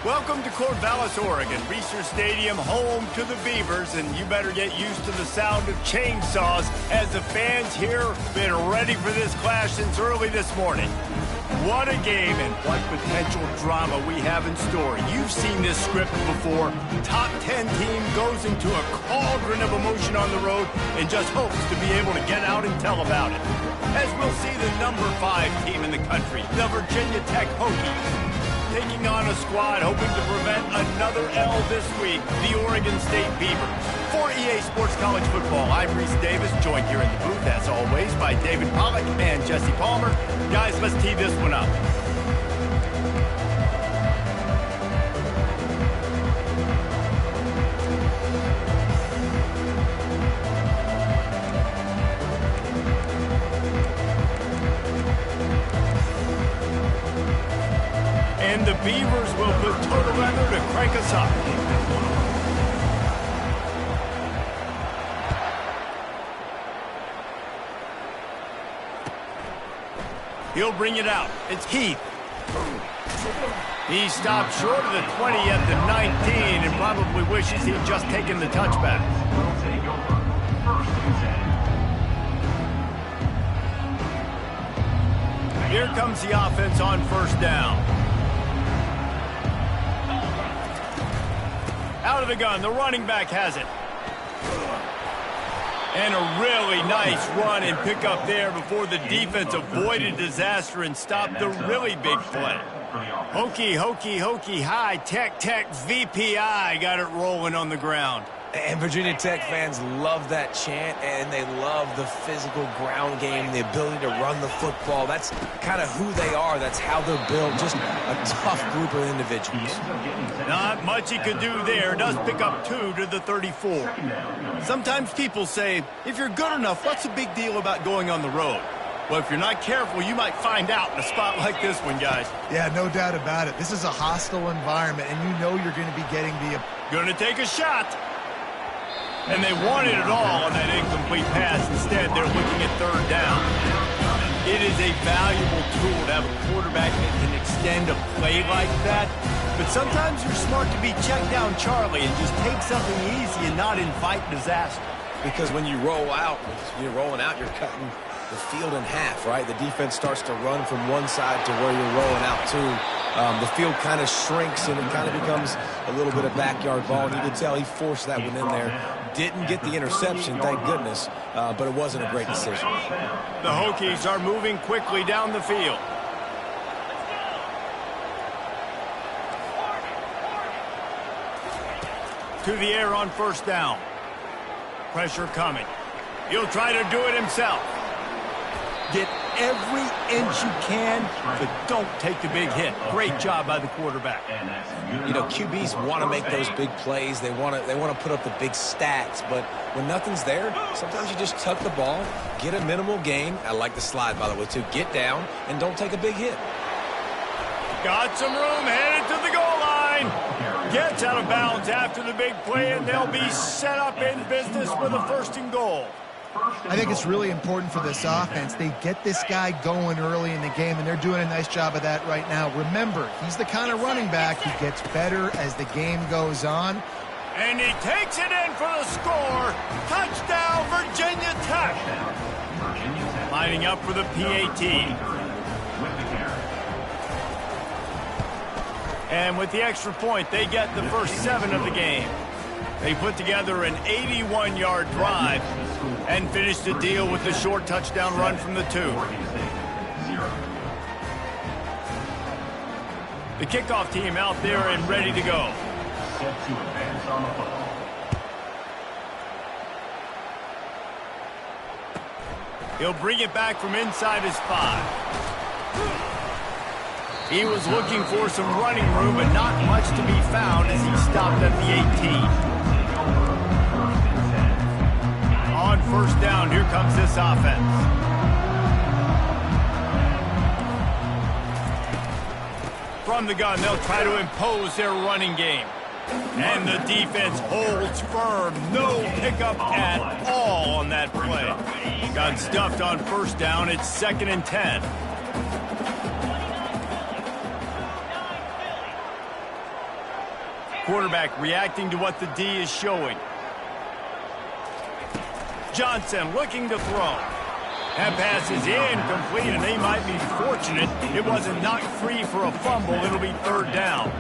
Welcome to Corvallis, Oregon, Research Stadium, home to the Beavers, and you better get used to the sound of chainsaws as the fans here have been ready for this clash since early this morning. What a game and what potential drama we have in store. You've seen this script before. Top 10 team goes into a cauldron of emotion on the road and just hopes to be able to get out and tell about it. As we'll see the number 5 team in the country, the Virginia Tech Hokies, taking on a squad hoping to prevent another L this week, the Oregon State Beavers. For EA Sports College Football, I'm Reese Davis, joined here in the booth, as always, by David Pollack and Jesse Palmer. Guys, let's tee this one up. And the Beavers will put total weather to crank us up. He'll bring it out. It's Heath. He stopped short of the 20 at the 19 and probably wishes he'd just taken the touchback. Here comes the offense on first down. Out of the gun, the running back has it. And a really nice run and pickup there before the defense avoided disaster and stopped the really big play. Hokie, Hokie, Hokie, high, Tech, Tech, VPI got it rolling on the ground. And Virginia Tech fans love that chant, and they love the physical ground game, the ability to run the football. That's kind of who they are. That's how they're built. Just a tough group of individuals. Not much he could do there. Does pick up 2 to the 34. Sometimes people say, if you're good enough, what's the big deal about going on the road? Well, if you're not careful, you might find out in a spot like this one, guys. Yeah, no doubt about it. This is a hostile environment, and you know you're going to be getting the... Gonna take a shot. And they wanted it all on that incomplete pass. Instead, they're looking at third down. It is a valuable tool to have a quarterback that can extend a play like that. But sometimes you're smart to be check down Charlie and just take something easy and not invite disaster. Because when you roll out, you're rolling out, you're cutting the field in half, right? The defense starts to run from one side to where you're rolling out to. The field kind of shrinks and it kind of becomes a little bit of backyard ball. And you can tell he forced that one in there. Didn't get the interception, thank goodness, but it wasn't a great decision. The Hokies are moving quickly down the field. To the air on first down. Pressure coming. He'll try to do it himself. Get every inch you can, but don't take the big hit. Great job by the quarterback. You know, QBs want to make those big plays. They want to put up the big stats, but when nothing's there, sometimes you just tuck the ball, get a minimal gain. I like the slide, by the way, too. Get down and don't take a big hit. Got some room, headed to the goal line. Gets out of bounds after the big play, and they'll be set up in business with a 1st and goal. I think it's really important for this offense. They get this guy going early in the game, and they're doing a nice job of that right now. Remember, he's the kind of running back who gets better as the game goes on. And he takes it in for the score. Touchdown, Virginia Tech. Lining up for the PAT. And with the extra point, they get the first 7 of the game. They put together an 81-yard drive and finished the deal with the short touchdown run from the 2. The kickoff team out there and ready to go. He'll bring it back from inside his 5. He was looking for some running room, but not much to be found as he stopped at the 18. On first down, here comes this offense. From the gun, they'll try to impose their running game. And the defense holds firm. No pickup at all on that play. Got stuffed on first down. It's 2nd and 10. Quarterback reacting to what the D is showing. Johnson looking to throw. That pass is incomplete, and they might be fortunate it wasn't knocked free for a fumble. It'll be third down.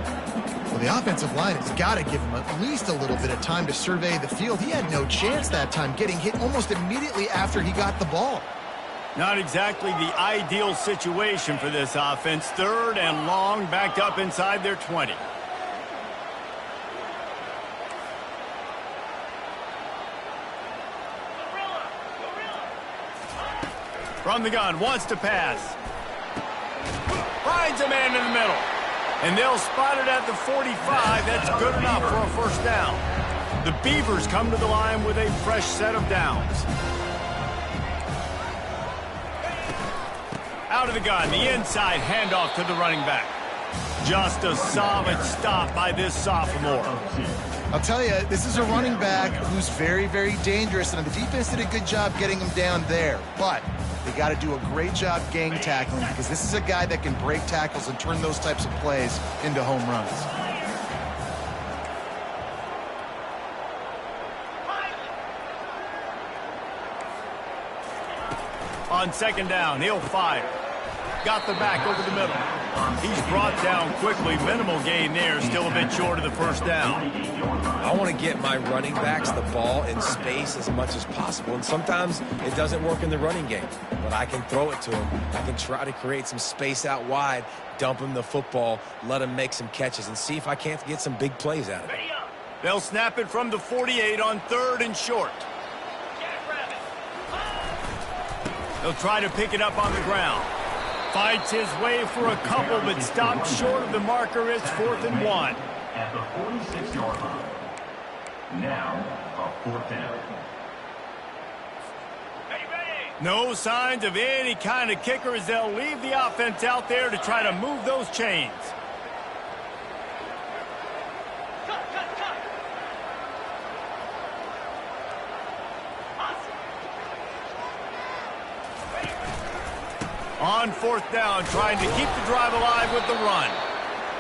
Well, the offensive line has got to give him at least a little bit of time to survey the field. He had no chance that time, getting hit almost immediately after he got the ball. Not exactly the ideal situation for this offense. Third and long, backed up inside their 20. From the gun, wants to pass. Finds a man in the middle. And they'll spot it at the 45. That's good enough for a first down. The Beavers come to the line with a fresh set of downs. Out of the gun, the inside handoff to the running back. Just a solid stop by this sophomore. I'll tell you, this is a running back who's very, very dangerous, and the defense did a good job getting him down there. But they got to do a great job gang tackling, because this is a guy that can break tackles and turn those types of plays into home runs. On second down, he'll fire. Got the back over the middle. He's brought down quickly. Minimal gain there, still a bit short of the first down. I want to get my running backs the ball in space as much as possible, and sometimes it doesn't work in the running game, but I can throw it to him. I can try to create some space out wide, dump him the football, let him make some catches, and see if I can't get some big plays out of it. They'll snap it from the 48 on third and short. They'll try to pick it up on the ground. Fights his way for a couple, but stopped short of the marker. It's 4th and 1. At the 46-yard line. Now, a 4th down. No signs of any kind of kicker as they'll leave the offense out there to try to move those chains. On 4th down, trying to keep the drive alive with the run.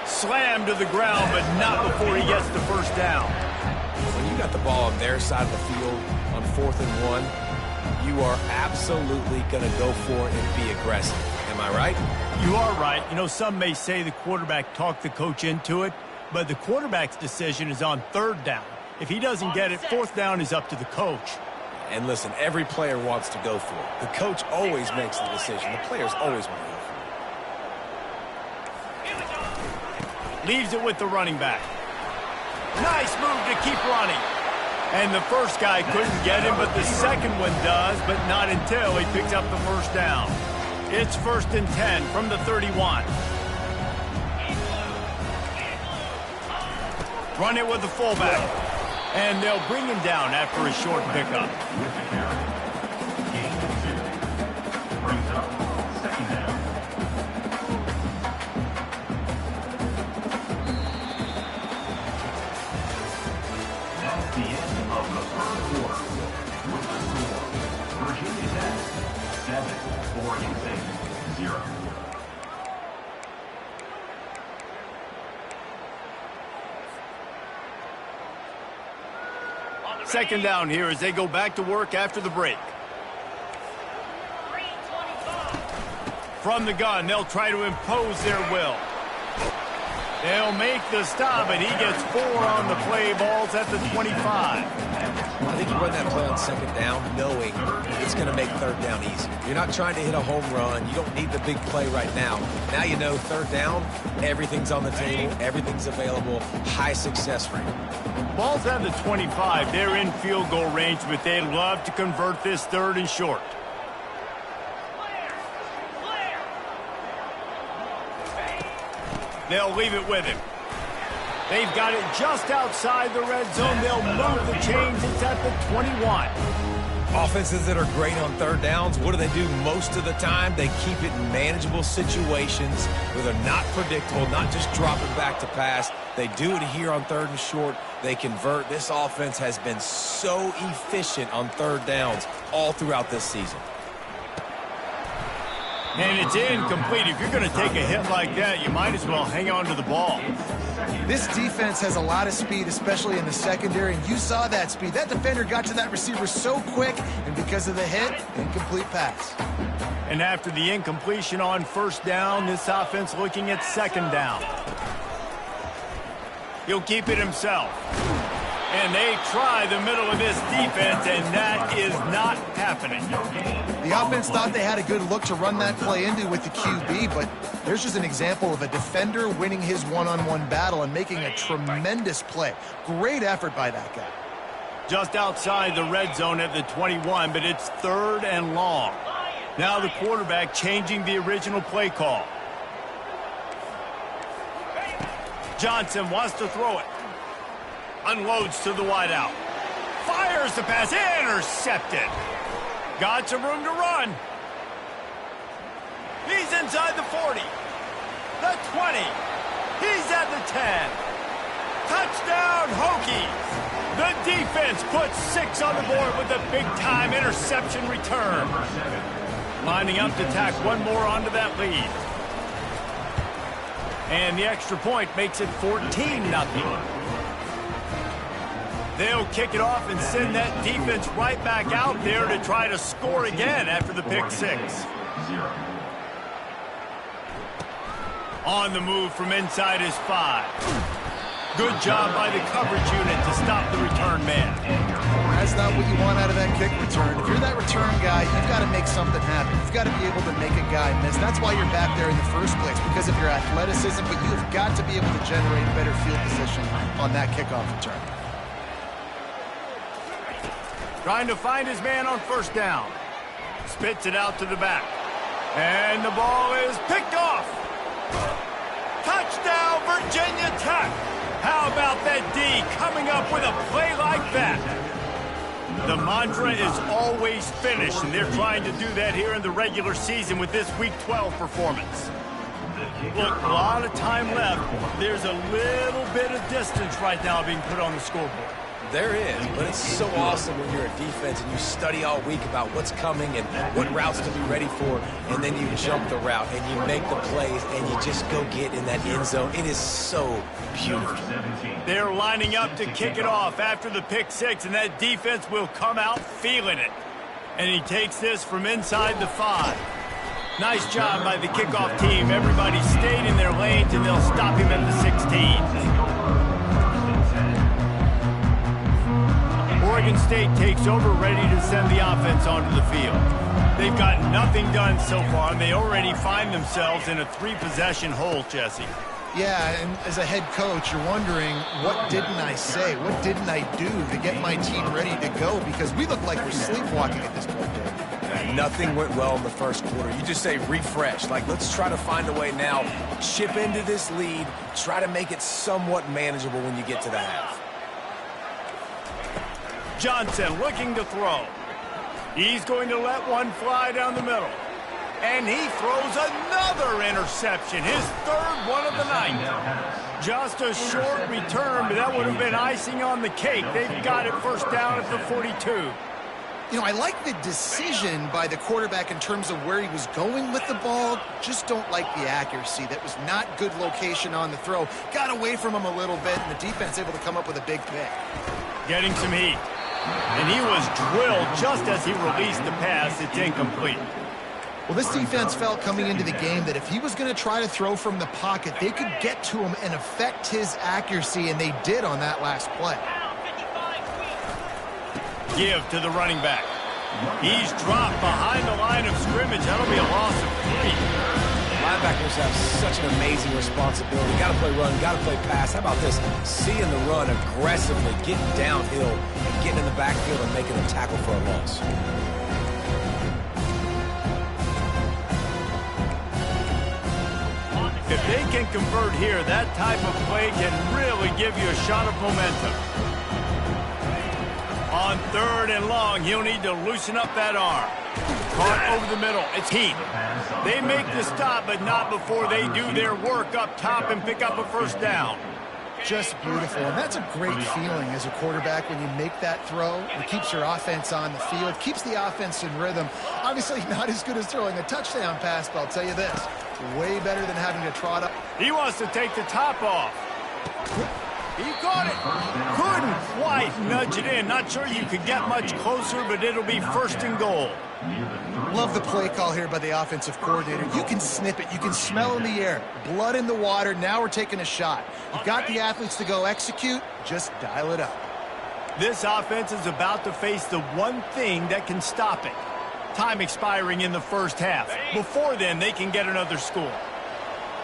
Slammed to the ground, but not before he gets the first down. When you got the ball on their side of the field on 4th and 1, you are absolutely going to go for it and be aggressive. Am I right? You are right. You know, some may say the quarterback talked the coach into it, but the quarterback's decision is on 3rd down. If he doesn't get it, 4th down is up to the coach. And listen, every player wants to go for it. The coach always makes the decision. The players always want to go for it. Leaves it with the running back. Nice move to keep running. And the first guy couldn't get him, but the second one does, but not until he picks up the first down. It's 1st and 10 from the 31. Run it with the fullback. And they'll bring him down after a short pickup. With the carry. Gain of 2. Brings up 2nd down. That's the end of the first quarter. With the score, Virginia Tech 7, Oregon State 0. Second down here as they go back to work after the break. From the gun, they'll try to impose their will. They'll make the stop, and he gets 4 on the play. Balls at the 25. I think you run that play on 2nd down knowing it's going to make 3rd down easy. You're not trying to hit a home run. You don't need the big play right now. Now you know 3rd down, everything's on the table, everything's available, high success rate. Ball's at the 25. They're in field goal range, but they'd love to convert this 3rd and short. They'll leave it with him. They've got it just outside the red zone. They'll move the chains. It's at the 21. Offenses that are great on 3rd downs, what do? Most of the time, they keep it in manageable situations where they're not predictable, not just dropping back to pass. They do it here on 3rd and short. They convert. This offense has been so efficient on 3rd downs all throughout this season. And it's incomplete. If you're going to take a hit like that, you might as well hang on to the ball. This defense has a lot of speed, especially in the secondary, and you saw that speed. That defender got to that receiver so quick, and because of the hit, incomplete pass. And after the incompletion on first down, this offense looking at second down. He'll keep it himself. And they try the middle of this defense, and that is not happening. The offense thought they had a good look to run that play into with the QB, but there's just an example of a defender winning his one-on-one battle and making a tremendous play. Great effort by that guy. Just outside the red zone at the 21, but it's 3rd and long. Now the quarterback changing the original play call. Johnson wants to throw it. Unloads to the wideout. Fires the pass. Intercepted. Got some room to run. He's inside the 40. The 20. He's at the 10. Touchdown, Hokies. The defense puts 6 on the board with a big-time interception return. Lining up to tack one more onto that lead. And the extra point makes it 14-0. They'll kick it off and send that defense right back out there to try to score again after the pick 6. On the move from inside his 5. Good job by the coverage unit to stop the return man. That's not what you want out of that kick return. If you're that return guy, you've got to make something happen. You've got to be able to make a guy miss. That's why you're back there in the first place, because of your athleticism, but you've got to be able to generate better field position on that kickoff return. Trying to find his man on first down. Spits it out to the back. And the ball is picked off. Touchdown, Virginia Tech. How about that D coming up with a play like that? The mantra is always finish, and they're trying to do that here in the regular season with this Week 12 performance. Look, a lot of time left. There's a little bit of distance right now being put on the scoreboard. There is, but it's so awesome when you're a defense and you study all week about what's coming and what routes to be ready for, and then you jump the route and you make the plays and you just go get in that end zone. It is so beautiful. They're lining up to kick it off after the pick 6, and that defense will come out feeling it. And he takes this from inside the 5. Nice job by the kickoff team. Everybody stayed in their lanes, and they'll stop him at the 16. Oregon State takes over, ready to send the offense onto the field. They've got nothing done so far, and they already find themselves in a 3-possession hole, Jesse. Yeah, and as a head coach, you're wondering, what didn't I say? What didn't I do to get my team ready to go? Because we look like we're sleepwalking at this point, Dave. Nothing went well in the first quarter. You just say refresh. Like, let's try to find a way now. Chip into this lead. Try to make it somewhat manageable when you get to the half. Johnson looking to throw. He's going to let one fly down the middle. And he throws another interception, his 3rd one of the night. Just a short return, but that would have been icing on the cake. They've got it first down at the 42. You know, I like the decision by the quarterback in terms of where he was going with the ball. Just don't like the accuracy. That was not good location on the throw. Got away from him a little bit, and the defense able to come up with a big pick. Getting some heat. And he was drilled just as he released the pass. It's incomplete. Well, this defense felt coming into the game that if he was going to try to throw from the pocket, they could get to him and affect his accuracy, and they did on that last play. Give to the running back. He's dropped behind the line of scrimmage. That'll be a loss of 3. Linebackers have such an amazing responsibility. Got to play run, got to play pass. How about this? Seeing the run aggressively, getting downhill, and getting in the backfield and making a tackle for a loss. If they can convert here, that type of play can really give you a shot of momentum. On 3rd and long, he'll need to loosen up that arm. Caught over the middle. It's heat. They make the stop, but not before they do their work up top and pick up a first down. Just beautiful, and that's a great feeling as a quarterback when you make that throw. It keeps your offense on the field, keeps the offense in rhythm. Obviously not as good as throwing a touchdown pass, but I'll tell you this, way better than having to trot up. He wants to take the top off. He got it. Couldn't quite nudge it in. Not sure you could get much closer, but it'll be 1st and goal. Love the play call here by the offensive coordinator. You can snip it. You can smell in the air. Blood in the water. Now we're taking a shot. You've got the athletes to go execute. Just dial it up. This offense is about to face the one thing that can stop it. Time expiring in the first half. Before then, they can get another score.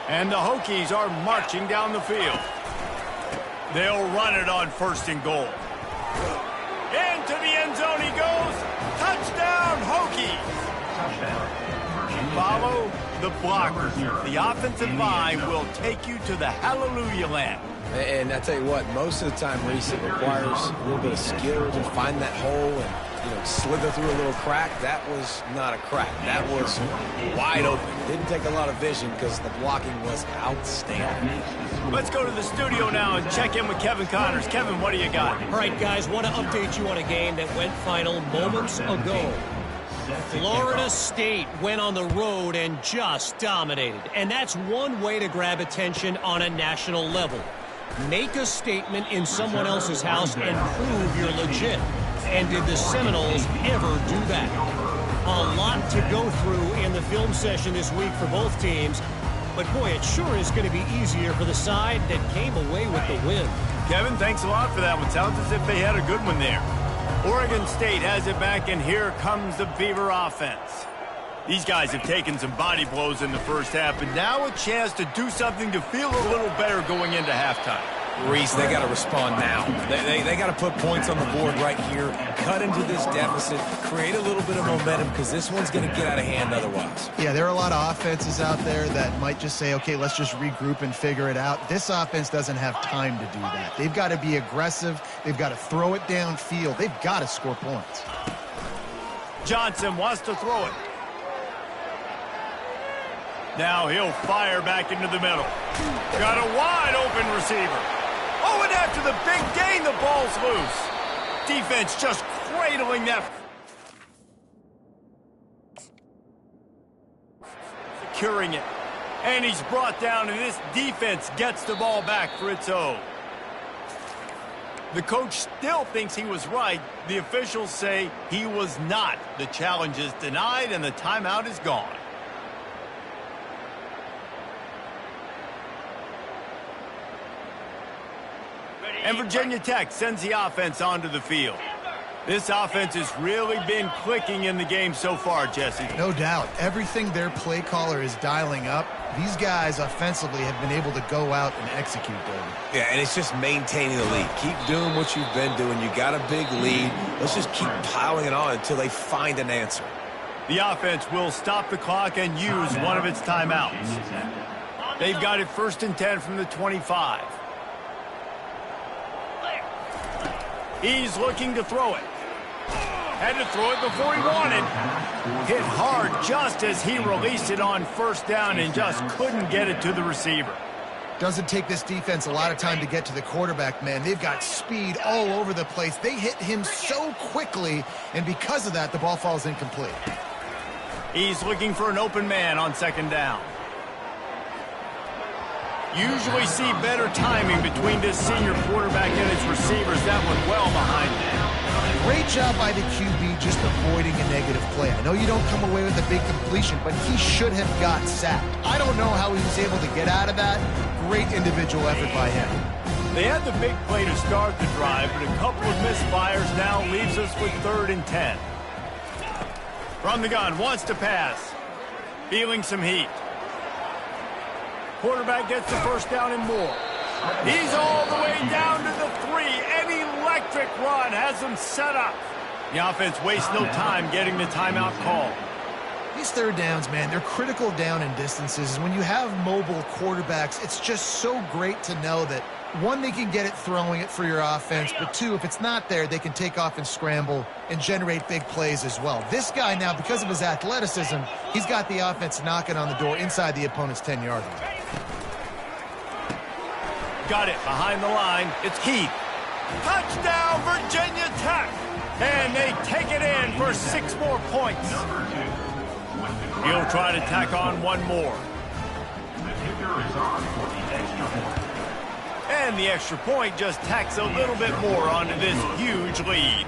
And the Hokies are marching down the field. They'll run it on 1st and goal. Into the end zone he goes. Touchdown, Hokies. Follow the blockers. The offensive line will take you to the hallelujah land. And I tell you what, most of the time, Reese, it requires a little bit of skill to find that hole and slither through a little crack. That was not a crack. That was wide open. Didn't take a lot of vision because the blocking was outstanding. Let's go to the studio now and check in with Kevin Connors. Kevin, what do you got? All right, guys, want to update you on a game that went final moments ago. Florida State went on the road and just dominated. And that's one way to grab attention on a national level. Make a statement in someone else's house and prove you're legit. And did the Seminoles ever do that? A lot to go through in the film session this week for both teams. But, boy, it sure is going to be easier for the side that came away with the win. Kevin, thanks a lot for that one. Sounds as if they had a good one there. Oregon State has it back, and here comes the Beaver offense. These guys have taken some body blows in the first half, and now a chance to do something to feel a little better going into halftime. Reese, they got to respond now. They got to put points on the board right here, cut into this deficit, create a little bit of momentum because this one's going to get out of hand otherwise. Yeah, there are a lot of offenses out there that might just say, okay, let's just regroup and figure it out. This offense doesn't have time to do that. They've got to be aggressive. They've got to throw it downfield. They've got to score points. Johnson wants to throw it. Now he'll fire back into the middle. Got a wide open receiver. Oh, and after the big gain, the ball's loose. Defense just cradling that. Securing it. And he's brought down, and this defense gets the ball back for its own. The coach still thinks he was right. The officials say he was not. The challenge is denied, and the timeout is gone. And Virginia Tech sends the offense onto the field. This offense has really been clicking in the game so far, Jesse. No doubt. Everything their play caller is dialing up, these guys offensively have been able to go out and execute, David. Yeah, and it's just maintaining the lead. Keep doing what you've been doing. You got a big lead. Let's just keep piling it on until they find an answer. The offense will stop the clock and use one of its timeouts. They've got it 1st and 10 from the 25. He's looking to throw it. Had to throw it before he wanted. Hit hard just as he released it on 1st down and just couldn't get it to the receiver. Doesn't take this defense a lot of time to get to the quarterback, man. They've got speed all over the place. They hit him so quickly, and because of that, the ball falls incomplete. He's looking for an open man on 2nd down. Usually see better timing between this senior quarterback and his receivers. That one well behind him. Great job by the QB just avoiding a negative play. I know you don't come away with a big completion, but he should have got sacked. I don't know how he was able to get out of that. Great individual effort by him. They had the big play to start the drive, but a couple of misfires now leaves us with 3rd and 10. From the gun, wants to pass. Feeling some heat. Quarterback gets the 1st down and more. He's all the way down to the 3. An electric run has him set up. The offense wastes no time getting the timeout call. These 3rd downs, man, they're critical down and distances. When you have mobile quarterbacks, it's just so great to know that, 1, they can get it throwing it for your offense, but 2, if it's not there, they can take off and scramble and generate big plays as well. This guy now, because of his athleticism, he's got the offense knocking on the door inside the opponent's 10-yard line. Got it behind the line. It's Heath. Touchdown, Virginia Tech. And they take it in for 6 more points. He'll try to tack on one more. The kicker is on for the extra point. And the extra point just tacks a little bit more onto this huge lead.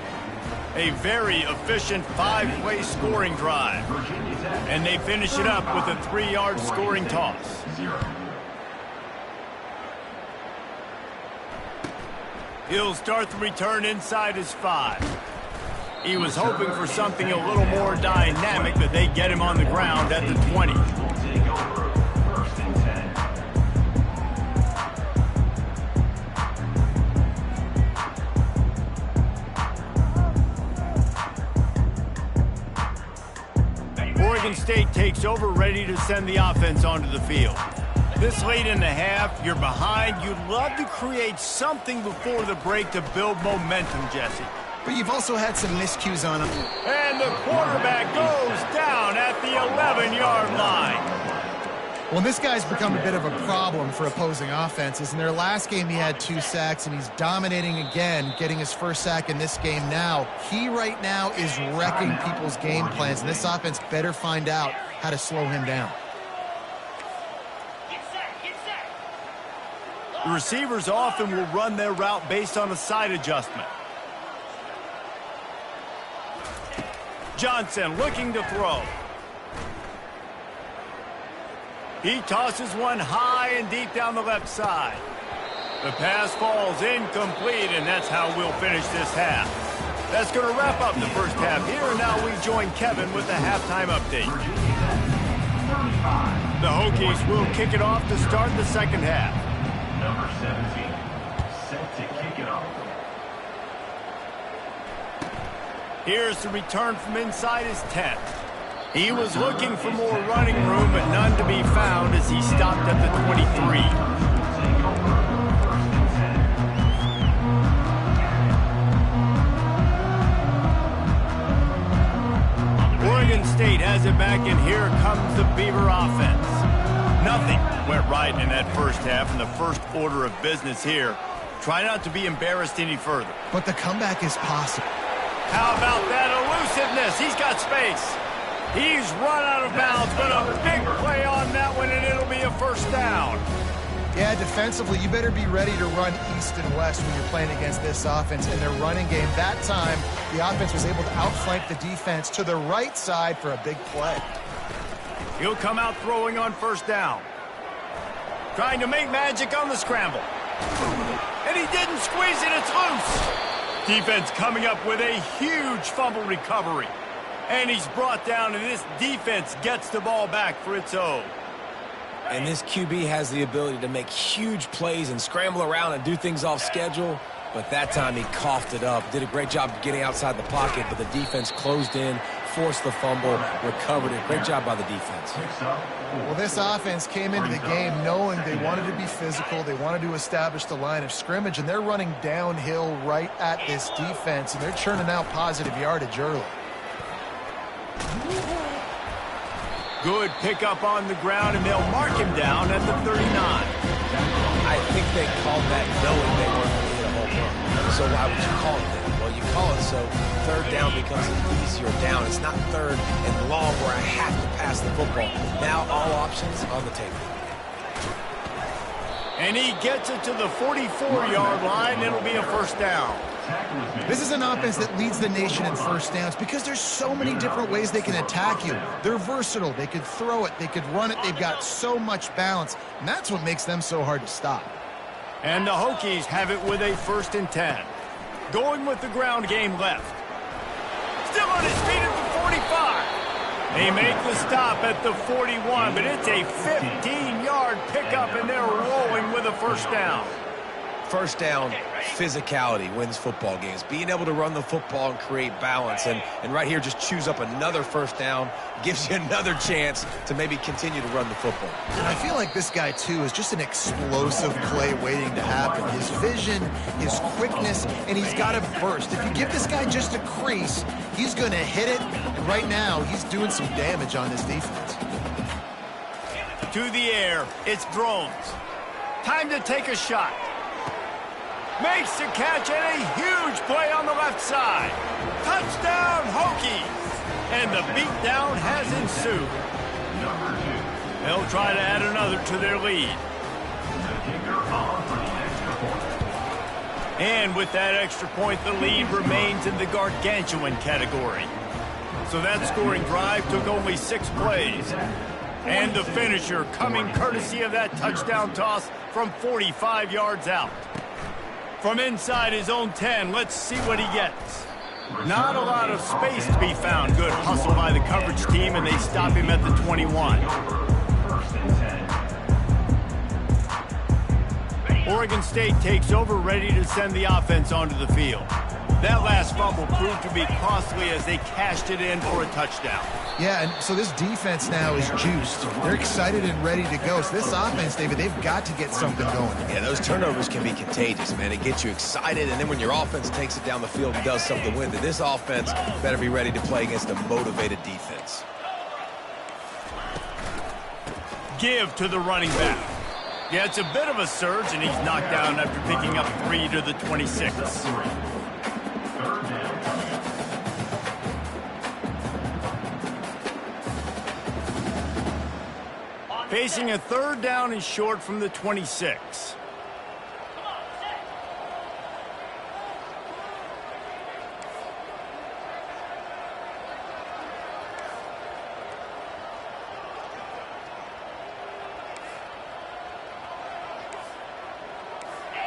A very efficient 5-play scoring drive. And they finish it up with a 3-yard scoring toss. He'll start the return inside his 5. He was hoping for something a little more dynamic, but they get him on the ground at the 20. Oregon State takes over, ready to send the offense onto the field. This late in the half, you're behind. You'd love to create something before the break to build momentum, Jesse. But you've also had some miscues on him. And the quarterback goes down at the 11-yard line. Well, this guy's become a bit of a problem for opposing offenses. In their last game, he had 2 sacks, and he's dominating again, getting his first sack in this game now. He right now is wrecking people's game plans, and this offense better find out how to slow him down. The receivers often will run their route based on a side adjustment. Johnson looking to throw. He tosses one high and deep down the left side. The pass falls incomplete, and that's how we'll finish this half. That's going to wrap up the first half here, and now we join Kevin with the halftime update. The Hokies will kick it off to start the second half. Number 17, set to kick it off. Here's the return from inside his 10. He was looking for more running room, but none to be found as he stopped at the 23. Oregon State has it back, and here comes the Beaver offense. Nothing went right in that first half, and the first order of business here. Try not to be embarrassed any further. But the comeback is possible. How about that elusiveness? He's got space. He's run out of bounds, but a big play on that one, and it'll be a first down. Yeah, defensively, you better be ready to run east and west when you're playing against this offense in their running game. That time, the offense was able to outflank the defense to the right side for a big play. He'll come out throwing on first down. Trying to make magic on the scramble. And he didn't squeeze it, it's loose. Defense coming up with a huge fumble recovery. And he's brought down, and this defense gets the ball back for its own. And this QB has the ability to make huge plays and scramble around and do things off schedule. But that time he coughed it up. Did a great job of getting outside the pocket, but the defense closed in, forced the fumble, recovered it. Great job by the defense. Well, this offense came into the game knowing they wanted to be physical. They wanted to establish the line of scrimmage, and they're running downhill right at this defense, and they're churning out positive yardage early. Good pickup on the ground, and they'll mark him down at the 39. I think they called that knowing they weren't going to hit a home run. So why would you call it that? Well, you call it so third down becomes an easier down. It's not third and long where I have to pass the football. Now all options on the table. And he gets it to the 44-yard line. It'll be a first down. This is an offense that leads the nation in first downs because there's so many different ways they can attack you. They're versatile. They could throw it. They could run it. They've got so much balance, and that's what makes them so hard to stop. And the Hokies have it with a 1st and 10. Going with the ground game left. Still on his feet at the 45. They make the stop at the 41, but it's a 15-yard pickup, and they're rolling with a first down. First down, physicality wins football games. Being able to run the football and create balance. And right here, just choose up another first down. Gives you another chance to maybe continue to run the football. And I feel like this guy, too, is just an explosive play waiting to happen. His vision, his quickness, and he's got a burst. If you give this guy just a crease, he's going to hit it. And right now, he's doing some damage on this defense. To the air, it's Drones. Time to take a shot. Makes the catch and a huge play on the left side. Touchdown, Hokies! And the beatdown has ensued. Number 2. They'll try to add another to their lead. The kicker on for the extra point. And with that extra point, the lead remains in the gargantuan category. So that scoring drive took only 6 plays. And the finisher coming courtesy of that touchdown toss from 45 yards out. From inside his own 10, let's see what he gets. Not a lot of space to be found. Good hustle by the coverage team, and they stop him at the 21. Oregon State takes over, ready to send the offense onto the field. That last fumble proved to be costly as they cashed it in for a touchdown. Yeah, and so this defense now is juiced. They're excited and ready to go. So this offense, David, they've got to get something going. Yeah, those turnovers can be contagious, man. It gets you excited, and then when your offense takes it down the field and does something with it, this offense better be ready to play against a motivated defense. Give to the running back. Yeah, it's a bit of a surge, and he's knocked down after picking up 3 to the 26. Facing a 3rd down and short from the 26.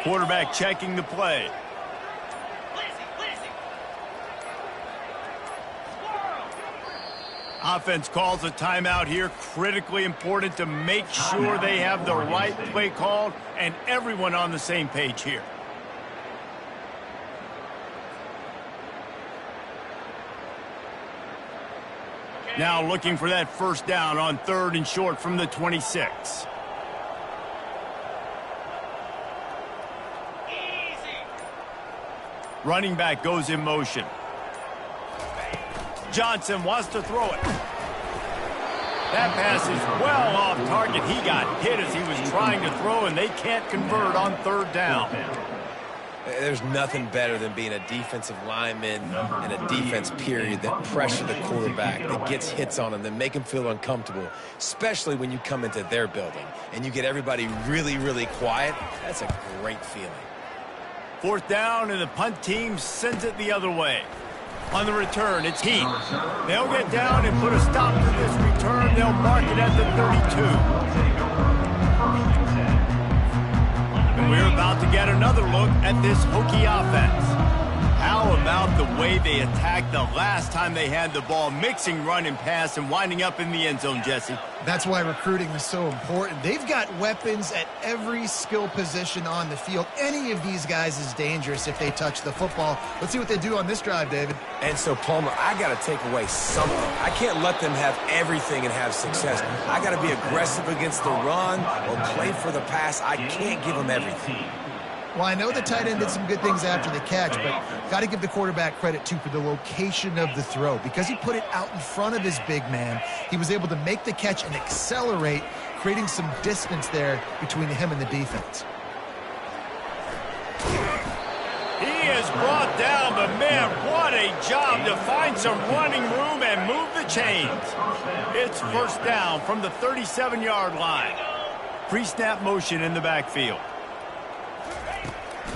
Quarterback checking the play. Offense calls a timeout here. Critically important to make sure they have the right play called and everyone on the same page here. Now looking for that 1st down on 3rd and short from the 26. Running back goes in motion. Johnson wants to throw it. That pass is well off target. He got hit as he was trying to throw, and they can't convert on 3rd down. There's nothing better than being a defensive lineman and a defense period that pressure the quarterback, that gets hits on him, that make him feel uncomfortable, especially when you come into their building and you get everybody really, really quiet. That's a great feeling. 4th down, and the punt team sends it the other way. On the return, it's Heat. They'll get down and put a stop to this return. They'll mark it at the 32. And we're about to get another look at this Hokie offense. How about the way they attacked the last time they had the ball, mixing run and pass and winding up in the end zone, Jesse? That's why recruiting is so important. They've got weapons at every skill position on the field. Any of these guys is dangerous if they touch the football. Let's see what they do on this drive, David. And so, Palmer, I got to take away something. I can't let them have everything and have success. I got to be aggressive against the run or play for the pass. I can't give them everything. Well, I know the tight end did some good things after the catch, but got to give the quarterback credit, too, for the location of the throw. Because he put it out in front of his big man, he was able to make the catch and accelerate, creating some distance there between him and the defense. He is brought down, but man, what a job to find some running room and move the chains. It's 1st down from the 37-yard line. Pre-snap motion in the backfield.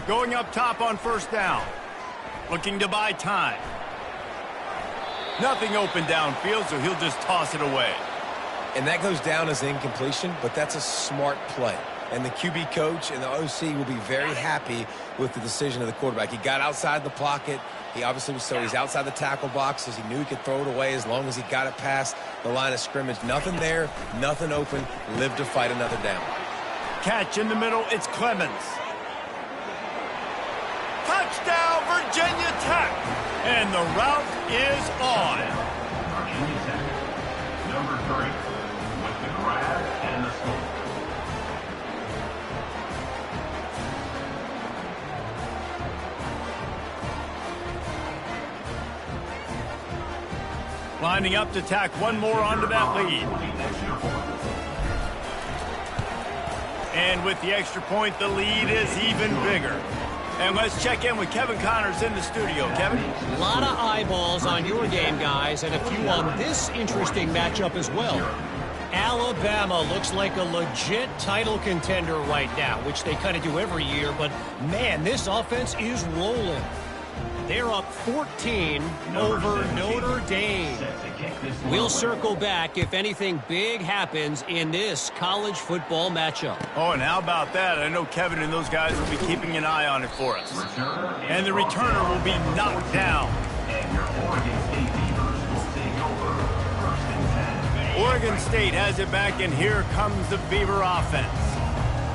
Going up top on 1st down. Looking to buy time. Nothing open downfield, so he'll just toss it away. And that goes down as an incompletion, but that's a smart play. And the QB coach and the OC will be very happy with the decision of the quarterback. He got outside the pocket. He obviously was, so he's outside the tackle boxes. He knew he could throw it away as long as he got it past the line of scrimmage. Nothing there, nothing open. Live to fight another down. Catch in the middle, it's Clemens. Touchdown, Virginia Tech. And the route is on. Virginia Tech, number 3, with the grab and the score. Lining up to tack one more onto that lead. And with the extra point, the lead is even bigger. And let's check in with Kevin Connors in the studio. Kevin? A lot of eyeballs on your game, guys, and a few on this interesting matchup as well. Alabama looks like a legit title contender right now, which they kind of do every year, but man, this offense is rolling. They're up 14 over Notre Dame. We'll circle back if anything big happens in this college football matchup. Oh, and how about that? I know Kevin and those guys will be keeping an eye on it for us. And the returner will be knocked down. And your Oregon State Beavers will take over first and 10. Oregon State has it back, and here comes the Beaver offense.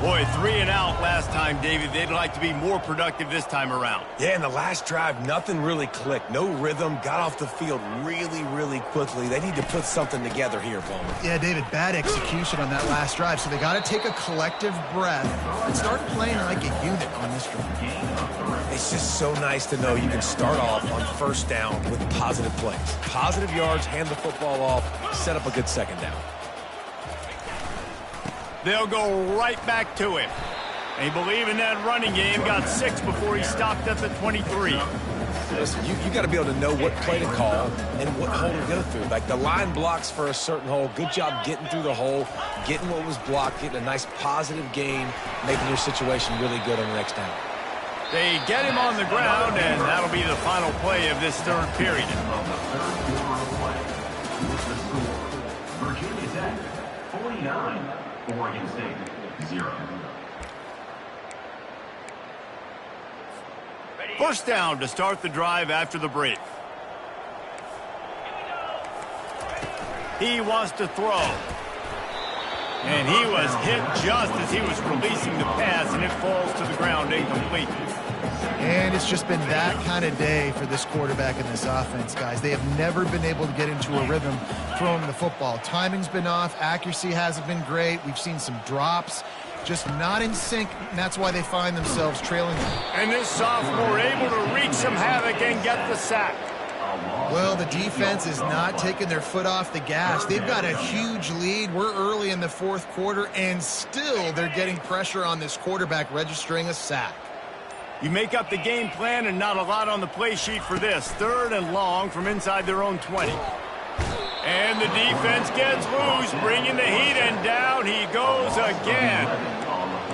Boy, 3 and out last time, David. They'd like to be more productive this time around. Yeah, in the last drive, nothing really clicked. No rhythm, got off the field really, really quickly. They need to put something together here, Palmer. Yeah, David, bad execution on that last drive, so they got to take a collective breath and start playing like a unit on this drive. It's just so nice to know you can start off on first down with positive plays. Positive yards, hand the football off, set up a good second down. They'll go right back to him. They believe in that running game. Got 6 before he stopped at the 23. Listen, you got to be able to know what play to call and what hole to go through. Like the line blocks for a certain hole. Good job getting through the hole, getting what was blocked, getting a nice positive gain, making your situation really good on the next down. They get him on the ground, and that'll be the final play of this third period. Of the third quarter of play, with the score, Virginia Tech 49, Oregon State 0. First down to start the drive after the break. He wants to throw. And he was hit just as he was releasing the pass, and it falls to the ground incomplete. And it's just been that kind of day for this quarterback and this offense, guys. They have never been able to get into a rhythm throwing the football. Timing's been off. Accuracy hasn't been great. We've seen some drops. Just not in sync, and that's why they find themselves trailing. And this sophomore able to wreak some havoc and get the sack. Well, the defense is not taking their foot off the gas. They've got a huge lead. We're early in the fourth quarter, and still they're getting pressure on this quarterback, registering a sack. You make up the game plan, and not a lot on the play sheet for this. 3rd and long from inside their own 20. And the defense gets loose, bringing the heat, and down he goes again.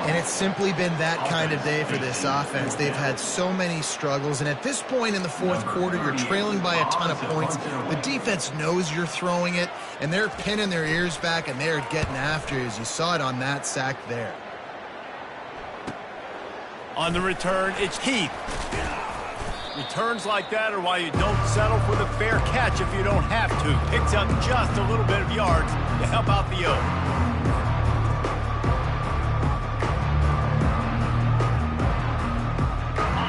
And it's simply been that kind of day for this offense. They've had so many struggles, and at this point in the fourth quarter, you're trailing by a ton of points. The defense knows you're throwing it, and they're pinning their ears back, and they're getting after you, as you saw it on that sack there. On the return, it's Heath. Returns like that are why you don't settle for the fair catch if you don't have to. Picks up just a little bit of yards to help out the O.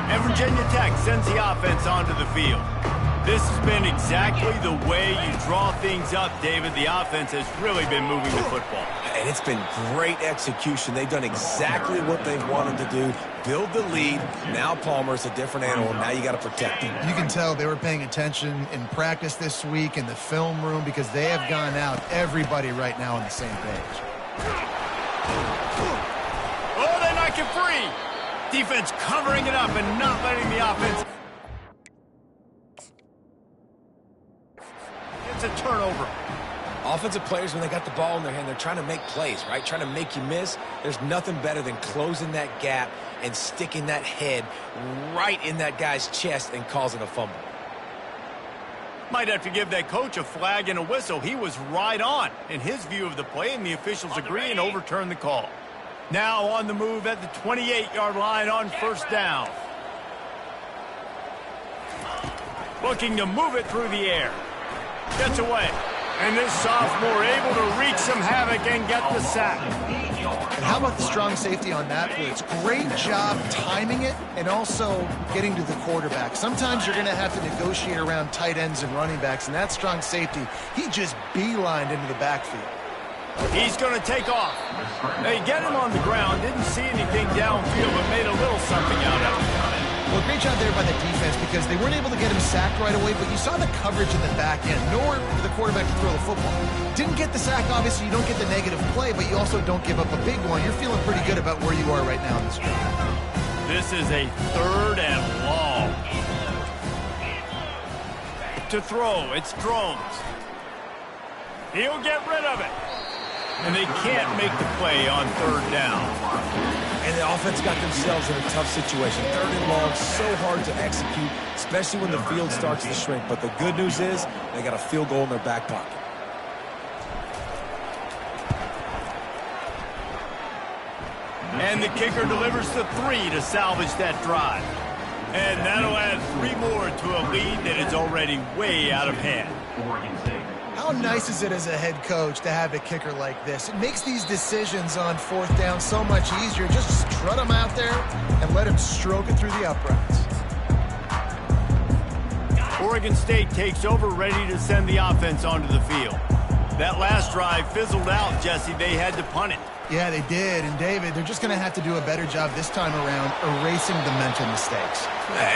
And Virginia Tech sends the offense onto the field. This has been exactly the way you draw things up, David. The offense has really been moving the football. And it's been great execution. They've done exactly what they've wanted to do. Build the lead. Now Palmer's a different animal. Now you got to protect him. You can tell they were paying attention in practice this week in the film room, because they have gone out, everybody right now on the same page. Oh, they knock it free. Defense covering it up and not letting the offense. It's a turnover. Offensive players, when they got the ball in their hand, they're trying to make plays, right? Trying to make you miss. There's nothing better than closing that gap and sticking that head right in that guy's chest and causing a fumble. Might have to give that coach a flag and a whistle. He was right on in his view of the play, and the officials agree and overturn the call. Now on the move at the 28-yard line on first down. Looking to move it through the air. Gets away. And this sophomore able to wreak some havoc and get the sack. And how about the strong safety on that blitz? Great job timing it and also getting to the quarterback. Sometimes you're going to have to negotiate around tight ends and running backs, and that strong safety, he just beelined into the backfield. He's going to take off. They get him on the ground. Didn't see anything downfield, but made a little something out of it. Well, great job there by the defense because they weren't able to get him sacked right away, but you saw the coverage in the back end. Nowhere for the quarterback to throw the football. Didn't get the sack, obviously. You don't get the negative play, but you also don't give up a big one. You're feeling pretty good about where you are right now in this drive. This is a 3rd and long. To throw, it's Drones. He'll get rid of it. And they can't make the play on 3rd down. And the offense got themselves in a tough situation. 3rd and long, so hard to execute, especially when the field starts to shrink. But the good news is they got a field goal in their back pocket. And the kicker delivers the 3 to salvage that drive. And that'll add 3 more to a lead that is already way out of hand. Oregon State. How nice is it as a head coach to have a kicker like this? It makes these decisions on 4th down so much easier. Just strut him out there and let him stroke it through the uprights. Oregon State takes over, ready to send the offense onto the field. That last drive fizzled out, Jesse. They had to punt it. Yeah, they did. And, David, they're just going to have to do a better job this time around erasing the mental mistakes.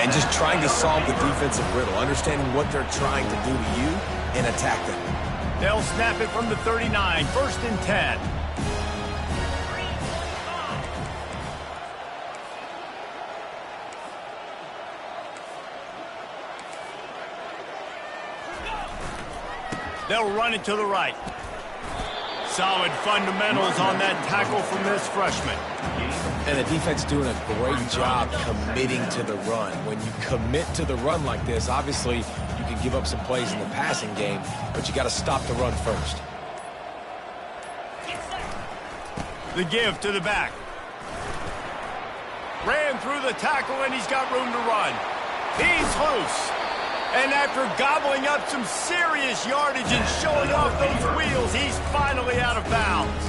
And just trying to solve the defensive riddle, understanding what they're trying to do to you and attack them. They'll snap it from the 39, 1st and 10. They'll run it to the right. Solid fundamentals on that tackle from this freshman. And the defense doing a great job committing to the run. When you commit to the run like this, obviously you can give up some plays in the passing game, but you got to stop the run first. The give to the back. Ran through the tackle, and he's got room to run. He's loose. And after gobbling up some serious yardage and showing off those wheels, he's finally out of bounds.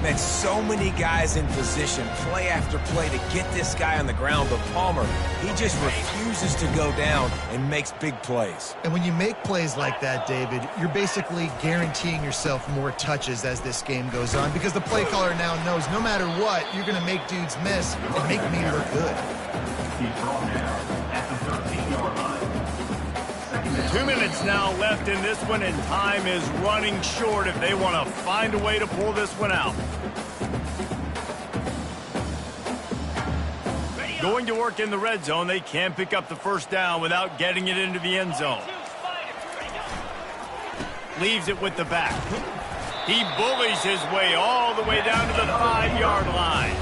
Man, so many guys in position, play after play to get this guy on the ground, but Palmer, he just refuses to go down and makes big plays. And when you make plays like that, David, you're basically guaranteeing yourself more touches as this game goes on because the play caller now knows no matter what, you're going to make dudes miss and make me look good. He's brought down at the 13-yard line. 2 minutes now left in this one, and time is running short if they want to find a way to pull this one out. Going to work in the red zone, they can pick up the 1st down without getting it into the end zone. Leaves it with the back. He bullies his way all the way down to the 5-yard line.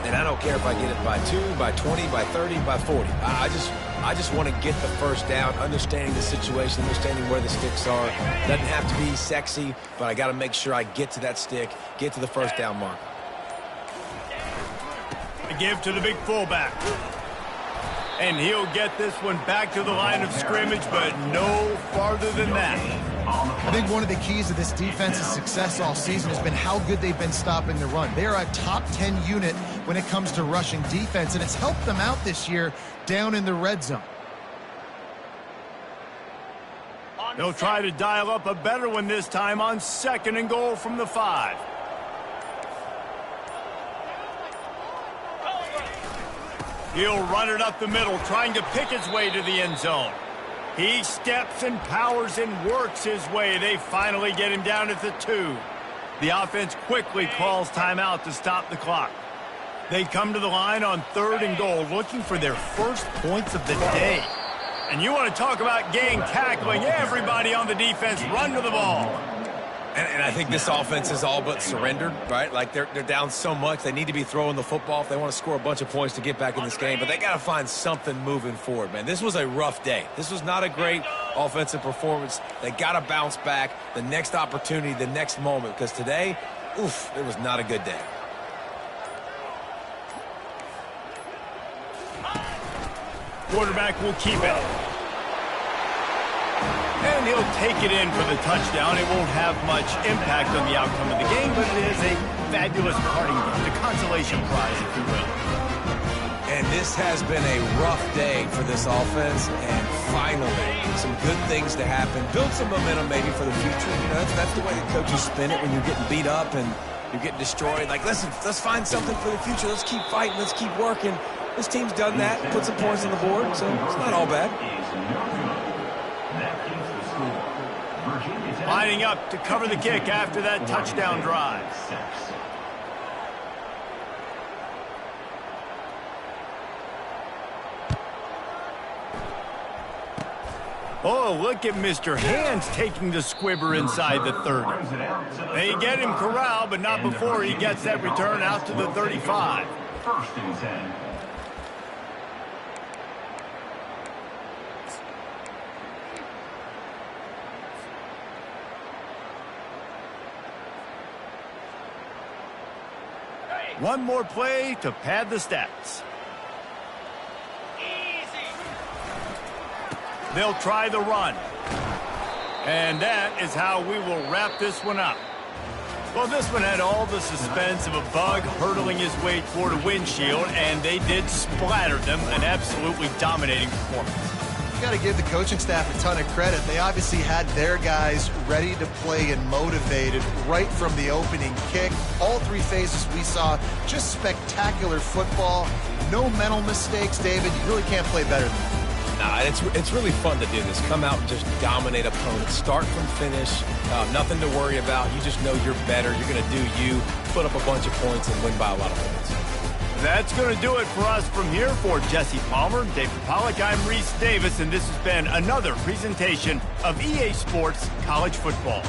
And I don't care if I get it by 2, by 20, by 30, by 40. I just want to get the 1st down, understanding the situation, understanding where the sticks are. Doesn't have to be sexy, but I got to make sure I get to that stick, get to the 1st down mark. A give to the big fullback. And he'll get this one back to the line of scrimmage, but no farther than that. I think one of the keys to this defense's success all season has been how good they've been stopping the run. They are a top 10 unit when it comes to rushing defense, and it's helped them out this year down in the red zone. They'll try to dial up a better one this time on 2nd and goal from the 5. He'll run it up the middle, trying to pick his way to the end zone. He steps and powers and works his way. They finally get him down at the 2. The offense quickly calls timeout to stop the clock. They come to the line on 3rd and goal, looking for their first points of the day. And you want to talk about gang tackling. Everybody on the defense run to the ball. And I think this offense is all but surrendered, right? Like they're down so much, they need to be throwing the football if they want to score a bunch of points to get back in this game. But they got to find something moving forward, man. This was a rough day. This was not a great offensive performance. They got to bounce back the next opportunity, the next moment, because today, oof, it was not a good day. Quarterback will keep it. And he'll take it in for the touchdown. It won't have much impact on the outcome of the game, but it is a fabulous parting gift, a consolation prize, if you will. And this has been a rough day for this offense, and finally, some good things to happen. Build some momentum maybe for the future. You know, that's the way the coaches spin it when you're getting beat up and you're getting destroyed. Like, listen, let's find something for the future. Let's keep fighting. Let's keep working. This team's done that, put some points on the board, so it's not all bad. Lining up to cover the kick after that touchdown drive. Oh, look at Mr. Hands taking the squibber inside the 30. They get him corralled, but not before he gets that return out to the 35. First and 10. One more play to pad the stats. They'll try the run. And that is how we will wrap this one up. Well, this one had all the suspense of a bug hurtling his way toward a windshield, and they did splatter them. An absolutely dominating performance. You got to give the coaching staff a ton of credit. They obviously had their guys ready to play and motivated right from the opening kick. All three phases we saw, just spectacular football. No mental mistakes, David. You really can't play better than that. Nah, it's really fun to do this. Come out and just dominate opponents. Start from finish. Nothing to worry about. You just know you're better. You're going to do you. Put up a bunch of points and win by a lot of points. That's going to do it for us from here. For Jesse Palmer, David Pollack, I'm Reese Davis, and this has been another presentation of EA Sports College Football.